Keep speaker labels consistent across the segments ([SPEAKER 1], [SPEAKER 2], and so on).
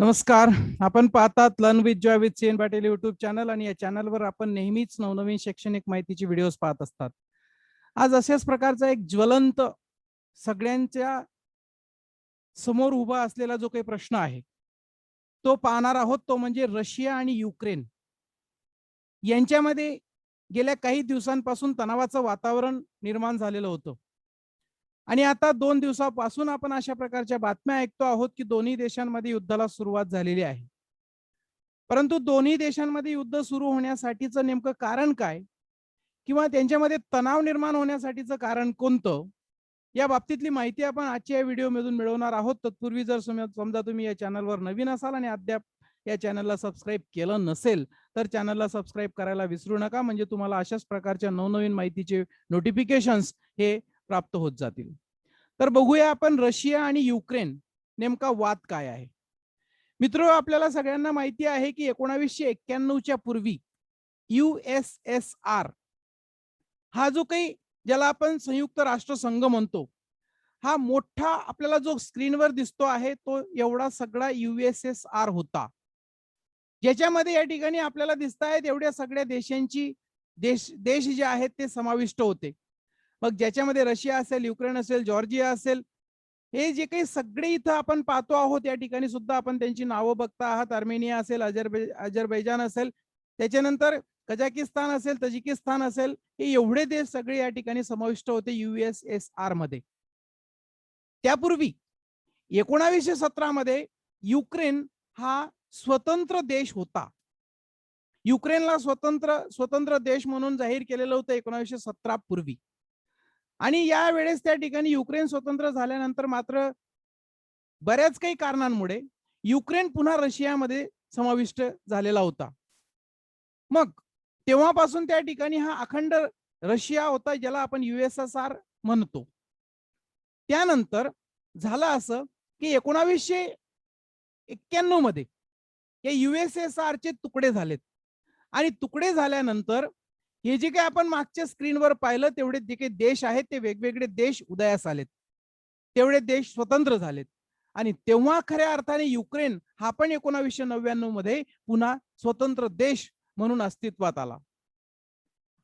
[SPEAKER 1] नमस्कार. आपण पाहतात learn with Joy with CN Patil YouTube channel आणि या चॅनलवर आपण नेहमीच नवनवीन शैक्षणिक माहितीचे व्हिडिओज पाहत असतात. आज अशाच प्रकारचा एक ज्वलंत सगळ्यांच्या समोर उभा असलेला जो काही प्रश्न आहे तो पाहणार आहोत. तो म्हणजे रशिया आणि युक्रेन यांच्यामध्ये गेल्या काही दिवसांपासून तणावाचं वातावरण निर्माण झालेलं होतं आणि आता 2 दिवसापासून आपण अशा प्रकारच्या बातम्या ऐकतो आहोत की दोन्ही देशांमध्ये युद्धाला सुरुवात झालेली आहे. परंतु दोन्ही देशांमध्ये युद्ध सुरू होण्यासाठीचं नेमकं कारण काय किंवा त्यांच्यामध्ये तणाव निर्माण होण्यासाठीचं कारण कोणतं, या बाबतीतली माहिती आपण आजच्या या व्हिडिओमधून मिळवणार आहोत. तत्पूर्वी जर समजा तुम्ही या चॅनलवर नवीन असाल आणि अद्याप या चॅनलला सबस्क्राईब केलं नसेल तर चॅनलला सबस्क्राईब करायला विसरू नका, म्हणजे तुम्हाला अशाच प्रकारच्या नवनवीन माहितीचे नोटिफिकेशन्स हे प्राप्त होत जातील. तर बघूया आपण रशिया आणि युक्रेन नेमका वाद काय आहे. मित्रो, आपल्याला सगळ्यांना माहिती आहे की 1991च्या पूर्वी USSR हा जो काही ज्याला आपण संयुक्त राष्ट्र संघ म्हणतो, हा मोठा आपल्याला जो स्क्रीनवर दिसतो आहे तो एवढा सगळा USSR होता, ज्याच्यामध्ये या ठिकाणी आपल्याला दिसत आहेत एवढ्या सगळ्या देशांची देश जे आहेत ते समाविष्ट होते. मग ज्याच्यामध्ये रशिया असेल, युक्रेन असेल, जॉर्जिया असेल, हे जे काही सगळे इथं आपण पाहतो आहोत या ठिकाणी सुद्धा आपण त्यांची नावं बघता आहात. आर्मेनिया असेल, अझरबैजान असेल, त्याच्यानंतर कझाकिस्तान असेल, तजिकिस्तान असेल, हे एवढे देश सगळे या ठिकाणी समाविष्ट होते USSR मध्ये. त्यापूर्वी 1917 मध्ये युक्रेन हा स्वतंत्र देश होता. युक्रेनला स्वतंत्र देश म्हणून जाहीर केलेलं होतं 1917 पूर्वी. आणि या वेळेस त्या ठिकाणी युक्रेन स्वतंत्र झाल्यानंतर मात्र बऱ्याच काही कारणांमुळे युक्रेन पुन्हा रशियामध्ये समाविष्ट झालेला होता. मग तेव्हापासून त्या ठिकाणी हा अखंड रशिया होता, ज्याला आपण USSR म्हणतो. त्यानंतर झालं असं की 1991 मध्ये या USSR चे तुकडे झालेत आणि तुकडे झाल्यानंतर हे जे काही आपण मागच्या स्क्रीनवर पाहिलं तेवढे जे काही देश आहेत ते वेगवेगळे देश उदयास आलेत, तेवढे देश स्वतंत्र झालेत आणि तेव्हा खऱ्या अर्थाने युक्रेन हा पण 1999 मध्ये पुन्हा स्वतंत्र देश म्हणून अस्तित्वात आला.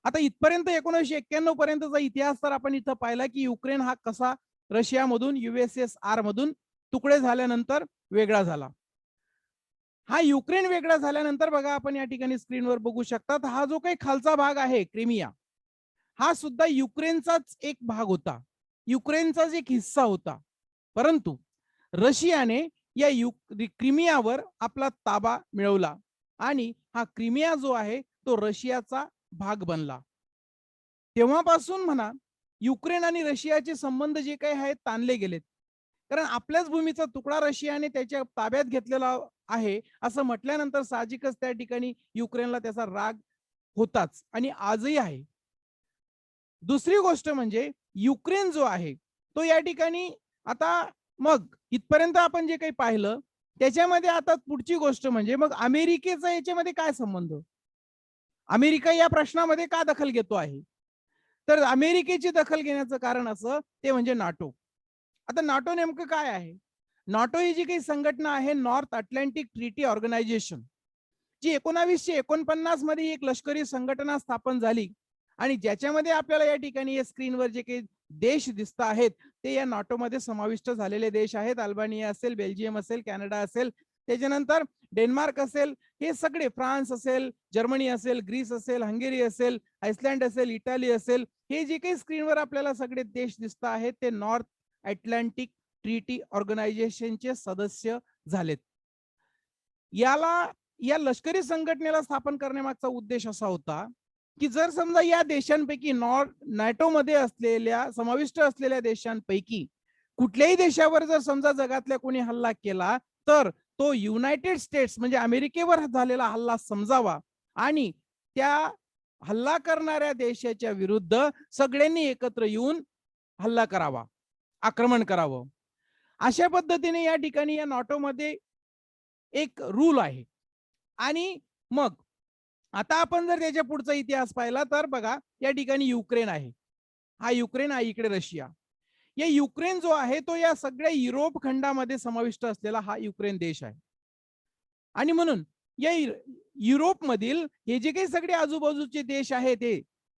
[SPEAKER 1] आता इथपर्यंत 1991 पर्यंतचा इतिहास तर आपण इथं पाहिला की युक्रेन हा कसा रशियामधून USSR मधून तुकडे झाल्यानंतर वेगळा झाला. हा युक्रेन वेगळा झाल्यानंतर बघा आपण या ठिकाणी स्क्रीनवर बघू शकतात, हा जो काही खालचा भाग आहे क्रिमिया, हा सुद्धा युक्रेनचाच एक भाग होता, युक्रेनचाच एक हिस्सा होता. परंतु रशियाने या क्रिमियावर आपला ताबा मिळवला आणि हा क्रिमिया जो आहे तो रशियाचा भाग बनला. तेव्हापासून म्हणा युक्रेन आणि रशियाचे संबंध जे काही आहेत ताणले गेलेत, कारण आपल्याच भूमीचा तुकडा रशियाने त्याच्या ताब्यात घेतलेला आहे असं म्हटल्यानंतर साहजिकच त्या ठिकाणी युक्रेनला त्याचा राग होताच आणि आजही आहे. दुसरी गोष्ट म्हणजे युक्रेन जो आहे तो या ठिकाणी आता मग इथपर्यंत आपण जे काही पाहिलं त्याच्यामध्ये आता पुढची गोष्ट म्हणजे मग अमेरिकेचा याच्यामध्ये काय संबंध, अमेरिका या प्रश्नामध्ये का दखल घेतो आहे. तर अमेरिकेची दखल घेण्याचं कारण असं ते म्हणजे नाटो. आता नाटो नेमकं काय आहे. नाटो ही जी काही संघटना आहे, नॉर्थ अटलांटिक ट्रीटी ऑर्गनायझेशन, जी 1949 मध्ये एक लष्करी संघटना स्थापन झाली आणि ज्याच्यामध्ये आपल्याला या ठिकाणी या स्क्रीनवर जे काही देश दिसत आहेत ते या नाटो मध्ये समाविष्ट झालेले देश आहेत. अल्बानिया असेल, बेल्जियम असेल, कॅनडा असेल, त्याच्यानंतर डेन्मार्क असेल, हे सगळे, फ्रान्स असेल, जर्मनी असेल, ग्रीस असेल, हंगेरी असेल, आइसलँड असेल, इटाली असेल, हे जे काही स्क्रीनवर आपल्याला सगळे देश दिसत आहेत ते नॉर्थ अटलांटिक ट्रीटी ऑर्गनायझेशनचे सदस्य झालेत. या लष्करी संघटनेला स्थापन करण्यामागचा उद्देश असा होता की जर समजा या देशांपैकी नाटो मध्ये असलेल्या समाविष्ट असलेल्या देशांपैकी कुठल्याही देशावर जर समजा जगातल्या कोणी हल्ला केला तर तो युनायटेड स्टेट्स म्हणजे अमेरिकेवर झालेला हल्ला समजावा आणि त्या हल्ला करणाऱ्या देशाच्या विरुद्ध सगळ्यांनी एकत्र येऊन हल्ला करावा, आक्रमण करावं. अशा पद्धतीने या ठिकाणी या नाटो मध्ये एक रूल आहे. आणि मग आता आपण जर त्याच्या पुढचा इतिहास पाहिला तर बघा या ठिकाणी युक्रेन आहे, हा युक्रेन आहे, इकडे रशिया. या युक्रेन जो आहे तो या सगळ्या युरोप खंडामध्ये समाविष्ट असलेला हा युक्रेन देश आहे. आणि म्हणून या युरोपमधील हे जे काही सगळे आजूबाजूचे देश आहेत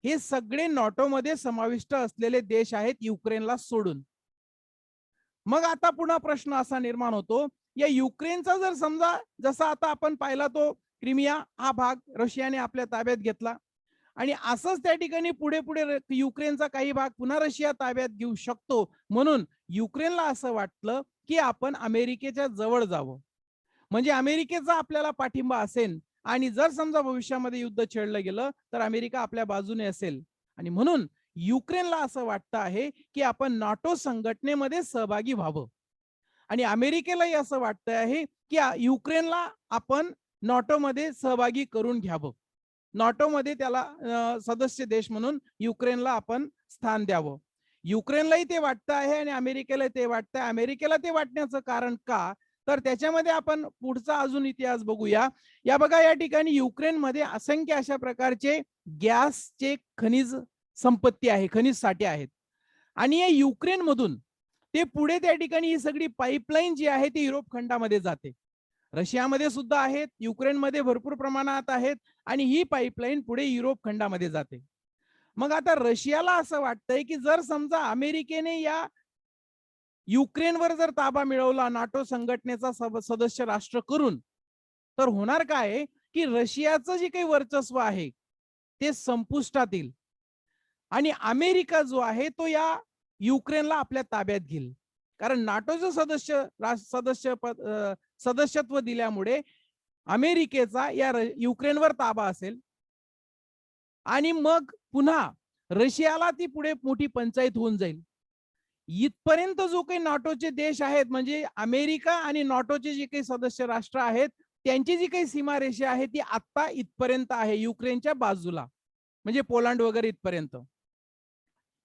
[SPEAKER 1] हे सगळे नाटोमध्ये समाविष्ट असलेले देश आहेत, युक्रेनला सोडून. मग आता पुन्हा प्रश्न असा निर्माण होतो, या युक्रेनचा जर समजा जसा आता आपण पाहिला तो क्रिमिया हा भाग रशियाने आपल्या ताब्यात घेतला आणि असंच त्या ठिकाणी पुढे पुढे युक्रेनचा काही भाग पुन्हा रशिया ताब्यात घेऊ शकतो, म्हणून युक्रेनला असं वाटलं की आपण अमेरिकेच्या जवळ जावं, म्हणजे अमेरिकेचा आपल्याला पाठिंबा असेल आणि जर समजा भविष्यामध्ये युद्ध छेडलं गेलं तर अमेरिका आपल्या बाजूने असेल. आणि म्हणून युक्रेनला असं वाटतं आहे की आपण नाटो संघटनेमध्ये सहभागी व्हावं आणि अमेरिकेलाही असं वाटतं आहे की युक्रेनला आपण नाटोमध्ये सहभागी करून घ्यावं, नाटोमध्ये त्याला सदस्य देश म्हणून युक्रेनला आपण स्थान द्यावं. युक्रेनलाही ते वाटतं आहे आणि अमेरिकेला ते वाटतं. अमेरिकेला ते वाटण्याचं कारण का, तर त्याच्यामध्ये आपण पुढचा अजून इतिहास बघूया. या बघा या ठिकाणी युक्रेनमध्ये असंख्य अशा प्रकारचे गॅसचे खनिज संपत्ती आहे, खनिज साठे आहेत आणि या युक्रेनमधून ते पुढे त्या ठिकाणी ही सगळी पाईपलाईन जी आहे ती युरोप खंडामध्ये जाते. रशियामध्ये सुद्धा आहेत, युक्रेनमध्ये भरपूर प्रमाणात आहेत आणि ही पाईपलाईन पुढे युरोप खंडामध्ये जाते. मग आता रशियाला असं वाटतंय की जर समजा अमेरिकेने या युक्रेनवर जर ताबा मिळवला नाटो संघटनेचा सदस्य राष्ट्र करून, तर होणार काय की रशियाचं जे काही वर्चस्व आहे ते संपुष्टात येईल आणि अमेरिका जो आहे तो या युक्रेनला आपल्या ताब्यात घेईल. कारण नाटोचं सदस्यत्व दिल्यामुळे अमेरिकेचा या युक्रेनवर ताबा असेल आणि मग पुन्हा रशियाला ती पुढे मोठी पंचायत होऊन जाईल. इथपर्यंत जो काही नाटोचे देश आहेत म्हणजे अमेरिका आणि नाटोचे जे काही सदस्य राष्ट्र आहेत त्यांची जी काही सीमारेषा आहे ती आता इथपर्यंत आहे, युक्रेनच्या बाजूला, म्हणजे पोलंड वगैरे इथपर्यंत.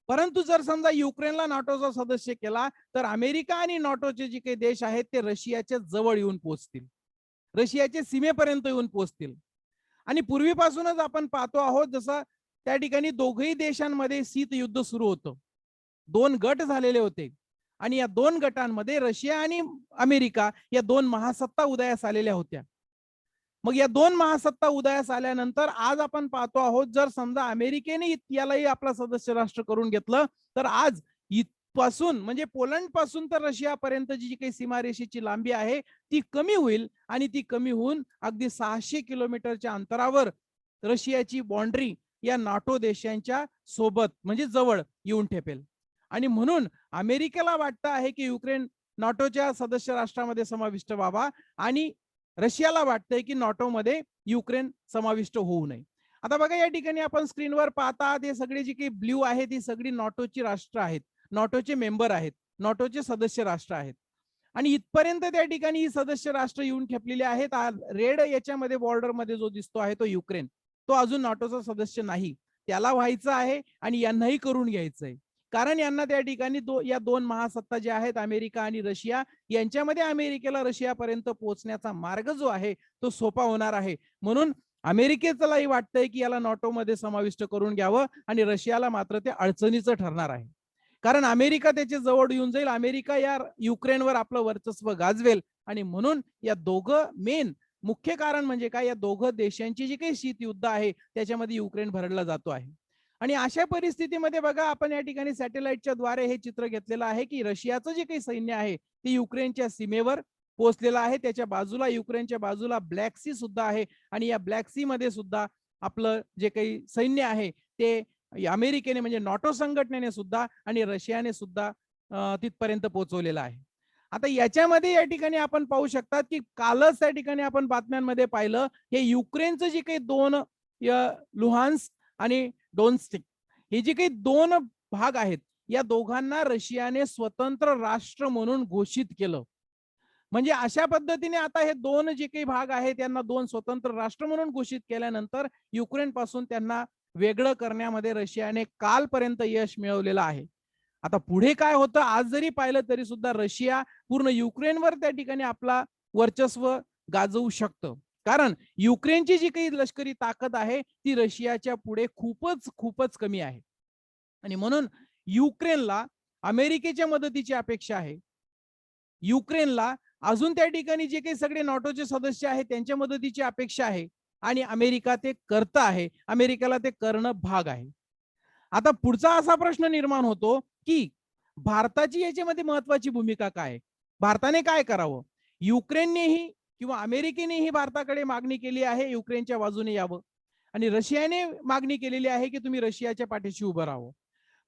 [SPEAKER 1] परंतु जर समजा युक्रेनला नाटोचा सदस्य केला तर अमेरिका आणि नाटोचे जे काही देश आहेत ते रशियाच्या जवळ येऊन पोहोचतील, रशियाच्या सीमेपर्यंत येऊन पोहोचतील. आणि पूर्वीपासूनच आपण पाहतो आहोत जसं त्या ठिकाणी दोघही देशांमध्ये शीत युद्ध सुरू होतं, दोन गट झालेले होते आणि या दोन गटांमध्ये रशिया आणि अमेरिका या दोन महासत्ता उदयास आलेल्या होत्या. मग या दोन महासत्ता उदयास आल्यानंतर आज आपण पाहतो आहोत जर समजा अमेरिकेने यालाही आपला सदस्य राष्ट्र करून घेतलं तर आज इथपासून म्हणजे पोलंड पासून तर रशियापर्यंतची जी काही सीमारेषेची लांबी आहे ती कमी होईल आणि ती कमी होऊन अगदी 600 किलोमीटरच्या अंतरावर रशियाची बाउंड्री या नाटो देशांच्या सोबत म्हणजे जवळ येऊन ठेपेल. आणि म्हणून अमेरिकेला वाटतं आहे की युक्रेन नाटोच्या सदस्य राष्ट्रामध्ये समाविष्ट व्हावा आणि रशियाला वाटतंय की नाटोमध्ये युक्रेन समाविष्ट होऊ नये. आता बघा या ठिकाणी आपण स्क्रीनवर पाहता ते सगळे जी काही ब्ल्यू आहेत ती सगळी नाटोची राष्ट्र आहेत, नाटोचे मेंबर आहेत, नाटोचे सदस्य राष्ट्र आहेत आणि इथपर्यंत त्या ठिकाणी ही सदस्य राष्ट्र येऊन ठेपलेले आहेत. रेड याच्यामध्ये बॉर्डर मध्ये जो दिसतो आहे तो युक्रेन, तो अजून नाटोचा सदस्य नाही, त्याला व्हायचं आहे आणि यांनाही करून घ्यायचंय. कारण यांना त्या ठिकाणी या दोन महासत्ता ज्या आहेत अमेरिका आणि रशिया यांच्यामध्ये अमेरिकेला रशियापर्यंत पोहोचण्याचा मार्ग जो आहे तो सोपा होणार आहे. म्हणून अमेरिकेलाही वाटतंय की याला नाटोमध्ये समाविष्ट करून घ्यावं आणि रशियाला मात्र ते अडचणीचं ठरणार आहे. कारण अमेरिका त्याच्या जवळ येऊन जाईल, अमेरिका या युक्रेनवर आपलं वर्चस्व गाजवेल आणि म्हणून या दोघं मेन मुख्य कारण म्हणजे काय, या दोघं देशांची जी काही शीत युद्ध आहे त्याच्यामध्ये युक्रेन भरडला जातो आहे. आणि अशा परिस्थितीमध्ये बघा आपण या ठिकाणी सॅटेलाइटच्या द्वारे हे चित्र घेतलेलं आहे की रशियाचं जे काही सैन्य आहे ते युक्रेनच्या सीमेवर पोहोचलेलं आहे. त्याच्या बाजूला युक्रेनच्या बाजूला ब्लॅक सी सुद्धा आहे आणि या ब्लॅक सी मध्ये सुद्धा आपलं जे काही सैन्य आहे ते अमेरिकेने म्हणजे नाटो संघटनेने सुद्धा आणि रशियाने सुद्धा तिथपर्यंत पोहोचवलेलं आहे. आता याच्यामध्ये या ठिकाणी आपण पाहू शकतात की कालच त्या ठिकाणी आपण बातम्यांमध्ये पाहिलं हे युक्रेनचं जे काही दोन लुहान्स्क आणि डोन्स्टिक हे जे काही दोन भाग आहेत या दोघांना रशियाने स्वतंत्र राष्ट्र म्हणून घोषित केलं. म्हणजे अशा पद्धतीने आता हे दोन जे काही भाग आहेत त्यांना दोन स्वतंत्र राष्ट्र म्हणून घोषित केल्यानंतर युक्रेन पासून त्यांना वेगळं करण्यामध्ये रशियाने कालपर्यंत यश मिळवलेलं आहे. आता पुढे काय होतं आज जरी पाहिलं तरी सुद्धा रशिया पूर्ण युक्रेनवर त्या ठिकाणी आपला वर्चस्व गाजवू शकतं. कारण युक्रेनची जी काही लष्करी ताकद आहे ती रशियाच्या पुढे खूपच खूपच कमी आहे आणि म्हणून युक्रेनला अमेरिकेच्या मदतीची अपेक्षा आहे. युक्रेनला अजून त्या ठिकाणी जे काही सगळे नाटोचे सदस्य आहेत त्यांच्या मदतीची अपेक्षा आहे आणि अमेरिका ते करत आहे, अमेरिकेला ते करणं भाग आहे. आता पुढचा असा प्रश्न निर्माण होतो की भारताची याच्यामध्ये महत्वाची भूमिका काय आहे? भारताने काय करावं? युक्रेननेही किंवा अमेरिकेनेही भारताकडे मागणी केली आहे युक्रेनच्या बाजूने यावं आणि रशियाने मागणी केलेली आहे की तुम्ही रशियाच्या पाठीशी उभं राहावं.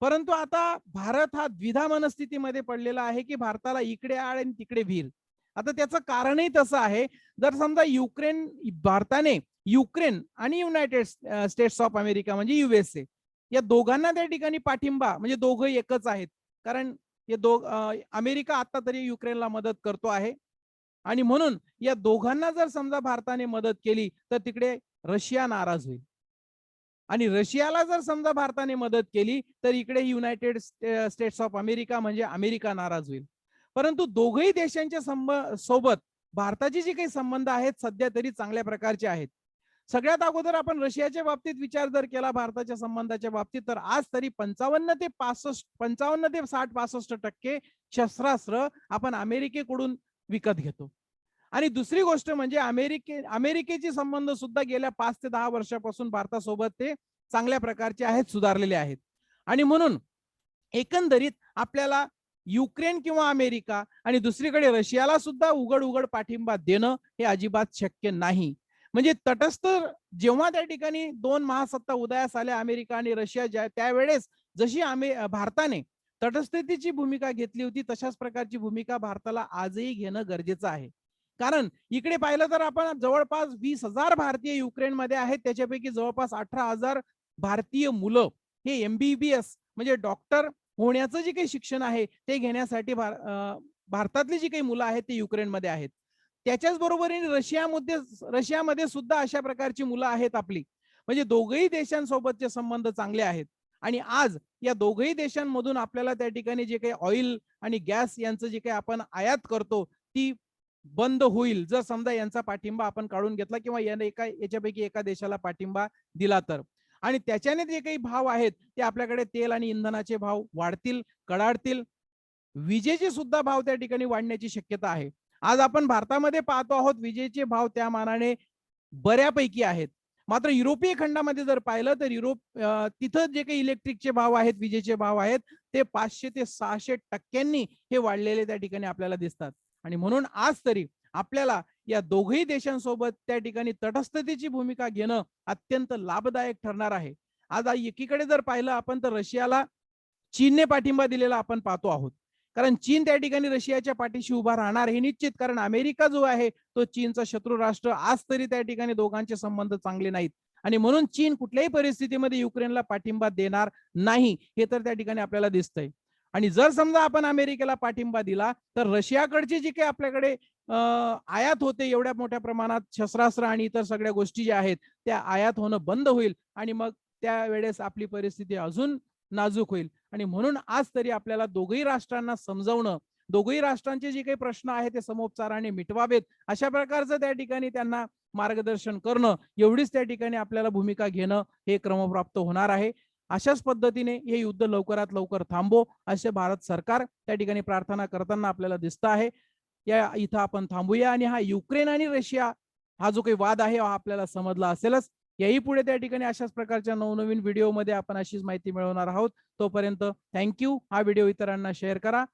[SPEAKER 1] परंतु आता भारत हा द्विधा मनस्थितीमध्ये पडलेला आहे की भारताला इकडे आळ आणि तिकडे भीर. आता त्याचं कारणही तसं आहे, जर समजा भारताने युक्रेन आणि युनायटेड स्टेट्स ऑफ अमेरिका म्हणजे युएसए या दोघांना त्या ठिकाणी पाठिंबा म्हणजे दोघं एकच आहेत. कारण हे अमेरिका आता तरी युक्रेनला मदत करतो आहे आणि म्हणून या दोघांना जर समजा भारताने मदत केली तर तिकडे रशिया नाराज होईल आणि रशियाला जर समजा भारताने मदत केली तर इकडे युनायटेड स्टेट्स ऑफ अमेरिका म्हणजे अमेरिका नाराज होईल. परंतु दोघही देशांच्या सोबत भारताचे जे काही संबंध आहेत सध्या तरी चांगल्या प्रकारचे आहेत. सगळ्यात अगोदर आपण रशियाच्या बाबतीत विचार जर केला भारताच्या संबंधाच्या बाबतीत तर आज तरी 55 ते 60-65% शस्त्रास्त्र आपण अमेरिकेकडून विकत घेतो. आणि दुसरी गोष्ट म्हणजे अमेरिकेचे संबंध सुद्धा गेल्या 5 ते 10 वर्षापासून भारतासोबत ते चांगल्या प्रकारचे आहेत, सुधारलेले आहेत. आणि म्हणून एकंदरीत आपल्याला युक्रेन किंवा अमेरिका आणि दुसरीकडे रशियाला सुद्धा उघड उघड पाठिंबा देणं हे अजिबात शक्य नाही. म्हणजे तटस्थ जेव्हा त्या ठिकाणी दोन महासत्ता उदयास आल्या अमेरिका आणि रशिया त्यावेळेस जशी भारताने तटस्थतेची भूमिका घेतली होती तशाच प्रकारची भूमिका भारताला आजही घेणं गरजेचं आहे. कारण इकडे पाहिलं तर आपण जवळपास 20,000 भारतीय युक्रेनमध्ये आहेत, त्याच्यापैकी जवळपास 18,000 भारतीय मुलं हे MBBS म्हणजे डॉक्टर होण्याचं जे काही शिक्षण आहे ते घेण्यासाठी भारतातली जी काही मुलं आहेत ते युक्रेनमध्ये आहेत. त्याच्याच बरोबरीने रशियामध्ये सुद्धा अशा प्रकारची मुलं आहेत आपली. म्हणजे दोघही देशांसोबतचे संबंध चांगले आहेत आणि आज या दोघही देशांमधून आपल्याला त्या ठिकाणी जे काही ऑइल आणि गॅस यांचं जे काही आपण आयात करतो ती बंद होईल जर समजा यांचा पाठिंबा आपण काढून घेतला किंवा याच्यापैकी एका देशाला पाठिंबा दिला तर. आणि त्याच्याने जे काही भाव आहेत ते आपल्याकडे तेल आणि इंधनाचे भाव वाढतील, कडाडतील. विजेचे सुद्धा भाव त्या ठिकाणी वाढण्याची शक्यता आहे. आज आपण भारतामध्ये पाहतो आहोत विजेचे भाव त्या मानाने बऱ्यापैकी आहेत. मात्र युरोपीय खंडामध्ये जर पाहिलं तर तिथं जे काही इलेक्ट्रिकचे भाव आहेत, विजेचे भाव आहेत ते 500 ते 600% हे वाढलेले त्या ठिकाणी आपल्याला दिसतात. आणि म्हणून आज तरी आपल्याला या दोघही देशांसोबत त्या ठिकाणी तटस्थतेची भूमिका घेणं अत्यंत लाभदायक ठरणार आहे. आज एकीकडे जर पाहिलं आपण तर रशियाला चीनने पाठिंबा दिलेला आपण पाहतो आहोत. कारण चीन त्या ठिकाणी रशियाच्या पाठीशी उभा राहणार हे निश्चित, कारण अमेरिका जो आहे तो चीनचा शत्रू राष्ट्र. आज तरी त्या ठिकाणी दोघांचे संबंध चांगले नाहीत आणि म्हणून चीन कुठल्याही परिस्थितीमध्ये युक्रेनला पाठिंबा देणार नाही हे तर त्या ठिकाणी आपल्याला दिसतंय. आणि जर समजा आपण अमेरिकेला पाठिंबा दिला तर रशियाकडचे जे काही आपल्याकडे आयात होते एवढ्या मोठ्या प्रमाणात शस्त्रास्त्र आणि इतर सगळ्या गोष्टी ज्या आहेत त्या आयात होणं बंद होईल आणि मग त्यावेळेस आपली परिस्थिती अजून नाजूक होईल. आणि म्हणून आज तरी आपल्याला दोघही राष्ट्रांना समजावणं, दोघही राष्ट्रांचे जे काही प्रश्न आहेत ते समोपचाराने मिटवावेत अशा प्रकारचं त्या ठिकाणी त्यांना मार्गदर्शन करणं, एवढीच त्या ठिकाणी आपल्याला भूमिका घेणं हे क्रमप्राप्त होणार आहे. अशाच पद्धतीने हे युद्ध लवकरात लवकर थांबो असे भारत सरकार त्या ठिकाणी प्रार्थना करताना आपल्याला दिसत आहे. या इथं आपण थांबूया आणि हा युक्रेन आणि रशिया हा जो काही वाद आहे हा आपल्याला समजला असेलच. याही पुढे त्या ठिकाणी अशाच प्रकारच्या नवनवीन व्हिडिओमध्ये आपण अशीच माहिती मिळवणार आहोत. तोपर्यंत थँक्यू. हा व्हिडिओ इतरांना शेअर करा.